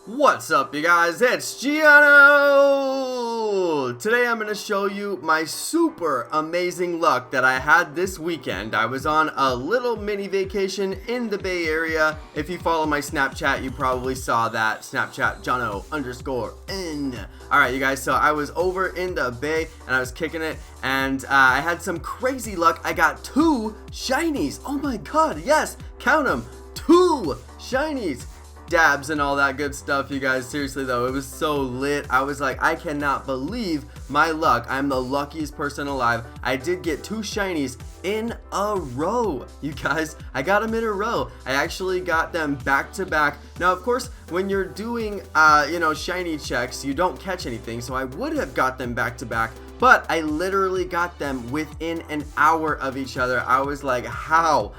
What's up, you guys? It's Jonno! Today I'm going to show you my super amazing luck that I had this weekend. I was on a little mini vacation in the Bay Area. If you follow my Snapchat, you probably saw that. Snapchat Jonno_N. Alright, you guys, so I was over in the Bay and I was kicking it, and I had some crazy luck. I got 2 shinies. Oh my god, yes! Count them! 2 shinies! Dabs and all that good stuff, you guys. Seriously though, it was so lit. I was like, I cannot believe my luck. I'm the luckiest person alive. I did get 2 shinies in a row, you guys. I got them in a row. I actually got them back to back. Now, of course, when you're doing shiny checks, you don't catch anything, so I would have got them back to back, but I literally got them within an hour of each other. I was like, how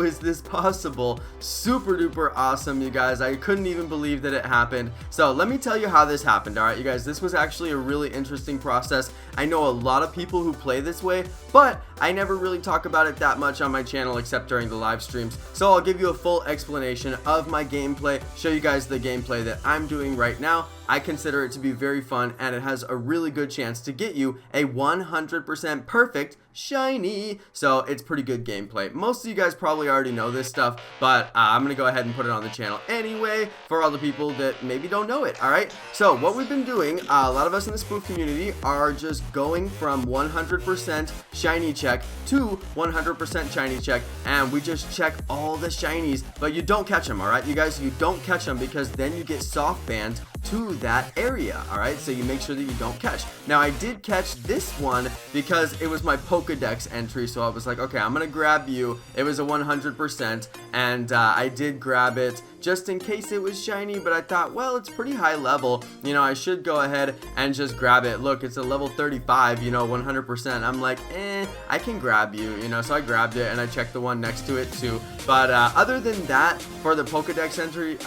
is this possible? Super duper awesome, you guys. I couldn't even believe that it happened. So let me tell you how this happened. All right, you guys, this was actually a really interesting process. I know a lot of people who play this way, but I never really talk about it that much on my channel except during the live streams. So I'll give you a full explanation of my gameplay, show you guys the gameplay that I'm doing right now. I consider it to be very fun, and it has a really good chance to get you a 100% perfect shiny. So it's pretty good gameplay. Most of you guys probably already know this stuff, but I'm gonna go ahead and put it on the channel anyway for all the people that maybe don't know it. All right, so what we've been doing, a lot of us in the spoof community are just going from 100% shiny check to 100% shiny check, and we just check all the shinies, but you don't catch them. All right, you guys, you don't catch them because then you get soft banned to that area. All right, so you make sure that you don't catch. Now, I did catch this one because it was my Pokedex entry, so I was like, okay, I'm gonna grab you. It was a 100%, and I did grab it just in case it was shiny, but I thought, well, it's pretty high level, you know, I should go ahead and just grab it. Look, it's a level 35, you know, 100%. I'm like, I can grab you, you know, so I grabbed it, and I checked the one next to it too. But other than that, for the Pokedex entry,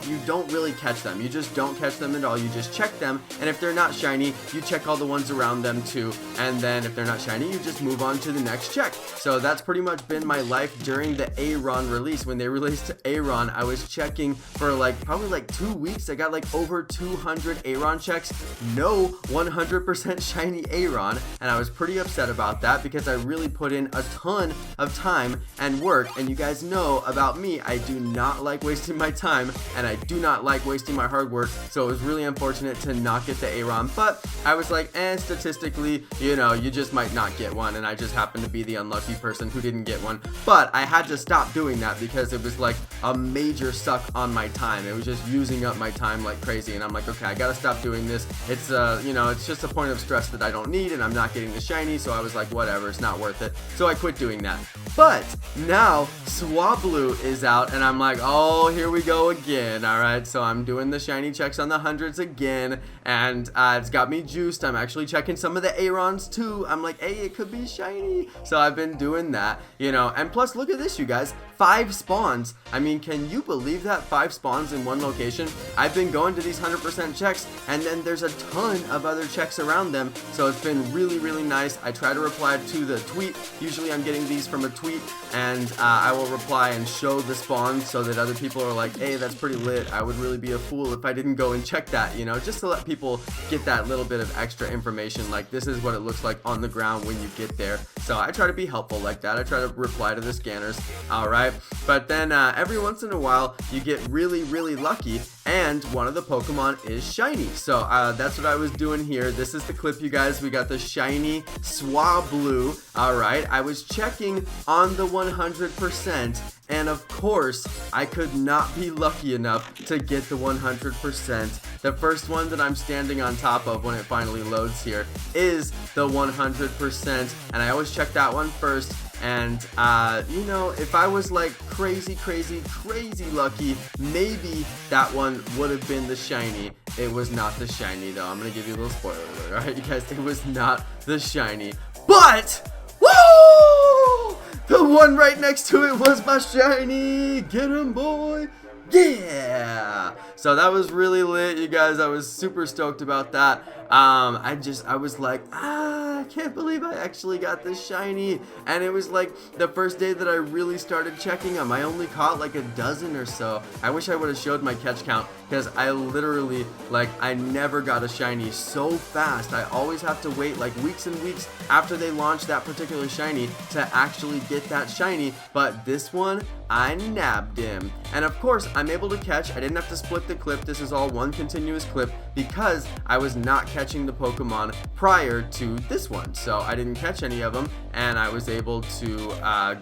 you don't really catch them. You just don't catch them at all. You just check them, and if they're not shiny, you check all the ones around them too, and then if they're not shiny, you just move on to the next check. So that's pretty much been my life during the Aron release. When they released Aron, I was checking for probably 2 weeks. I got over 200 Aron checks, no 100% shiny Aron, and I was pretty upset about that because I really put in a ton of time and work, and you guys know about me, I do not like wasting my time, and I do not like wasting my hard work, so it was really unfortunate to not get the Aron, but I was like, statistically, you know, you just might not get one, and I just happened to be the unlucky person who didn't get one. But I had to stop doing that because it was like a major suck on my time. It was just using up my time like crazy, and I'm like, okay, I gotta stop doing this. It's you know, it's just a point of stress that I don't need, and I'm not getting the shiny, so I was like, whatever, it's not worth it. So I quit doing that. But now SWABLU is out, and I'm like, oh, here we go again. All right, so I'm doing the shiny checks on the hundreds again, and it's got me juiced. I'm actually checking some of the Arons too. I'm like, hey, it could be shiny. So I've been doing that, you know, and plus look at this, you guys, 5 spawns. I mean, can you believe that? 5 spawns in one location. I've been going to these 100% checks, and then there's a ton of other checks around them, so it's been really nice. I try to reply to the tweet. Usually I'm getting these from a tweet, and I will reply and show the spawns so that other people are like, hey, that's pretty lit. I would really be a fool if I didn't go and check that, you know, just to let people get that little bit of extra information, like this is what it looks like on the ground when you get there. So I try to be helpful like that. I try to reply to the scanners. All right, but then every once in a while you get really lucky, and one of the Pokemon is shiny. So that's what I was doing here. This is the clip, you guys. We got the shiny SWABLU. All right, I was checking on the 100%, and of course I could not be lucky enough to get the 100%. The first one that I'm standing on top of when it finally loads here is the 100%, and I always check that one first. And you know, if I was like crazy lucky, maybe that one would have been the shiny. It was not the shiny though. I'm gonna give you a little spoiler alert. All right, you guys, it was not the shiny, but woo, the one right next to it was my shiny. Get him, boy. Yeah, so that was really lit, you guys. I was super stoked about that. I was like, I can't believe I actually got this shiny. And it was like the first day that I really started checking them. I only caught like a dozen or so. I wish I would have showed my catch count, because I literally, like, I never got a shiny so fast. I always have to wait like weeks and weeks after they launch that particular shiny to actually get that shiny. But this one, I nabbed him. And of course, I'm able to catch. I didn't have to split the clip. This is all one continuous clip because I was not catching the Pokemon prior to this one. So I didn't catch any of them, and I was able to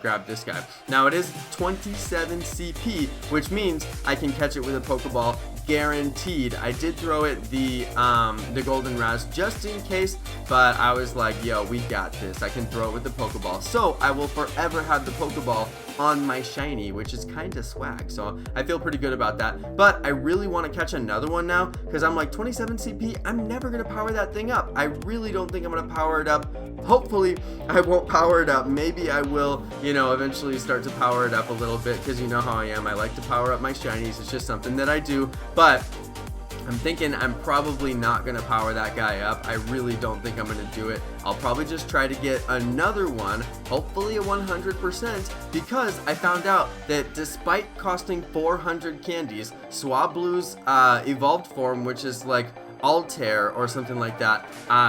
grab this guy. Now it is 27 CP, which means I can catch it with a Pokeball guaranteed. I did throw it the golden raz just in case, but I was like, yo, we got this. I can throw it with the Pokeball. So I will forever have the Pokeball on my shiny, which is kind of swag. So I feel pretty good about that. But I really want to catch another one now, because I'm like 27 CP. I'm never going to power that thing up. I really don't think I'm going to power it up. Hopefully I won't power it up. Maybe I will, you know, eventually start to power it up a little bit, because you know how I am. I like to power up my shinies. It's just something that I do. But I'm thinking I'm probably not going to power that guy up. I really don't think I'm going to do it. I'll probably just try to get another one, hopefully a 100%, because I found out that despite costing 400 candies, SWABLU's evolved form, which is like Altair or something like that,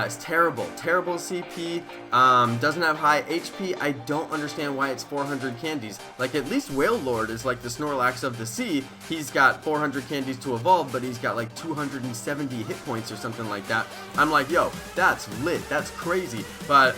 it's terrible CP, doesn't have high HP. I don't understand why it's 400 candies. Like, at least Wailord is like the Snorlax of the sea. He's got 400 candies to evolve, but he's got like 270 hit points or something like that. I'm like, yo, that's lit, that's crazy. But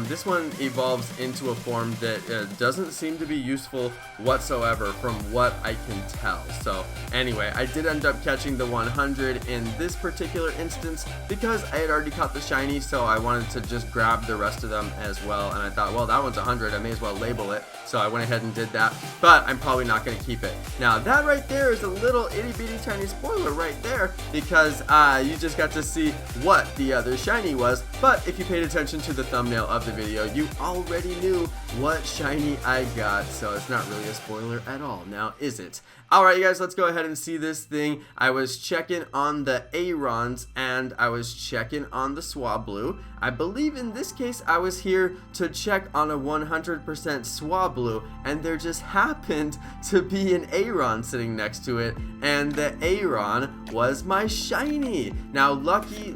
this one evolves into a form that doesn't seem to be useful whatsoever from what I can tell. So anyway, I did end up catching the 100 in this particular instance because I had already caught the shiny, so I wanted to just grab the rest of them as well. And I thought, well, that one's 100, I may as well label it. So I went ahead and did that, but I'm probably not going to keep it. Now that right there is a little itty bitty tiny spoiler right there, because you just got to see what the other shiny was. But if you paid attention to the thumbnail of the video, you already knew what shiny I got, so it's not really a spoiler at all, now is it? Alright, you guys, let's go ahead and see this thing. I was checking on the Arons and I was checking on the SWABLU. I believe in this case I was here to check on a 100% SWABLU, and there just happened to be an Aron sitting next to it, and the Aron was my shiny. Now lucky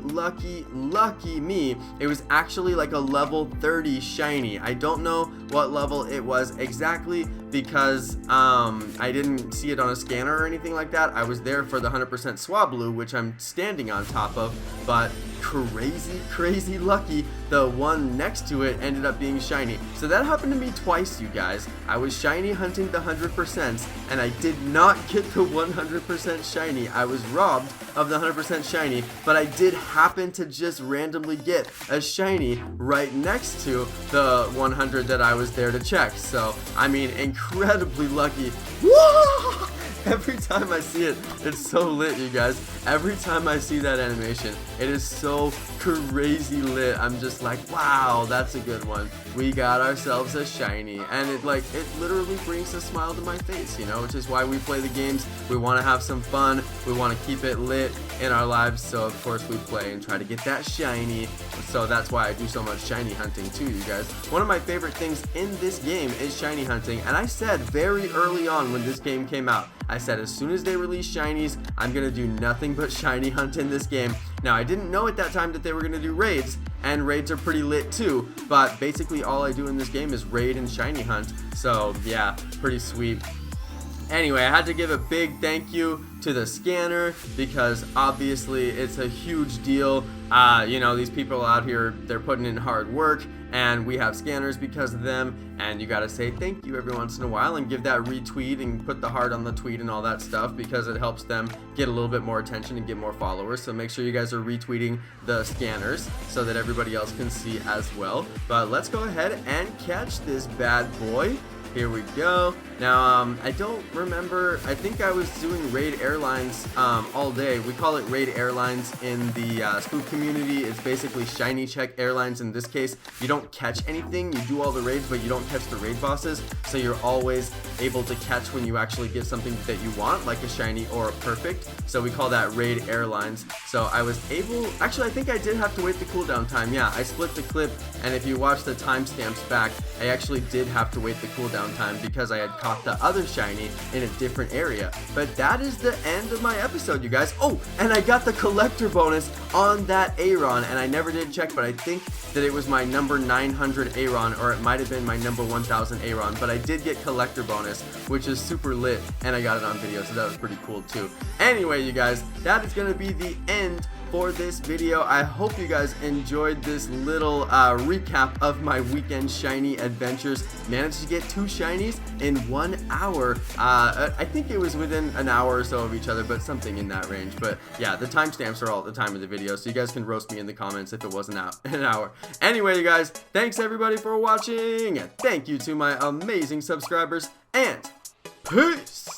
me, it was actually like a level 30 shiny. I don't know what level it was exactly because I didn't see it on a scanner or anything like that. I was there for the 100% SWABLU, which I'm standing on top of, but crazy lucky, the one next to it ended up being shiny. So that happened to me twice, you guys. I was shiny hunting the 100%, and I did not get the 100% shiny. I was robbed of the 100% shiny, but I did happen to just randomly get a shiny right next to the 100 that I was there to check. So I mean, incredibly lucky. Whoa! Every time I see it, it's so lit, you guys. Every time I see that animation, it is so crazy lit. I'm just like, wow, that's a good one. We got ourselves a shiny, and it literally brings a smile to my face, you know, which is why we play the games. We want to have some fun. We want to keep it lit in our lives, so of course we play and try to get that shiny. So that's why I do so much shiny hunting too, you guys. One of my favorite things in this game is shiny hunting, and I said very early on when this game came out, I said as soon as they release shinies, I'm gonna do nothing but shiny hunt in this game. Now I didn't know at that time that they were gonna do raids, and raids are pretty lit too, but basically all I do in this game is raid and shiny hunt. So yeah, pretty sweet. Anyway, I had to give a big thank you to the scanner because obviously it's a huge deal. You know, these people out here, they're putting in hard work, and we have scanners because of them, and you gotta say thank you every once in a while and give that retweet and put the heart on the tweet and all that stuff, because it helps them get a little bit more attention and get more followers. So make sure you guys are retweeting the scanners so that everybody else can see as well. But let's go ahead and catch this bad boy. Here we go. Now, I don't remember. I think I was doing Raid Airlines all day. We call it Raid Airlines in the Spook community. It's basically shiny check airlines. In this case, you don't catch anything. You do all the raids, but you don't catch the raid bosses. So you're always able to catch when you actually get something that you want, like a shiny or a perfect. So we call that Raid Airlines. So I was able, actually I think I did have to wait the cooldown time. Yeah, I split the clip, and if you watch the timestamps back, I actually did have to wait the cooldown time because I had caught the other shiny in a different area. But that is the end of my episode, you guys. Oh, and I got the collector bonus on that Aaron, and I never did check, but I think that it was my number 900 Aaron, or it might have been my number 1000 Aaron, but I did get collector bonus, which is super lit, and I got it on video, so that was pretty cool too. Anyway, you guys, that is going to be the end for this video. I hope you guys enjoyed this little recap of my weekend shiny adventures. Managed to get 2 shinies in 1 hour. I think it was within an hour or so of each other, but something in that range. But yeah, the timestamps are all at the time of the video, so you guys can roast me in the comments if it wasn't an hour. Anyway, you guys, thanks everybody for watching. Thank you to my amazing subscribers, and peace!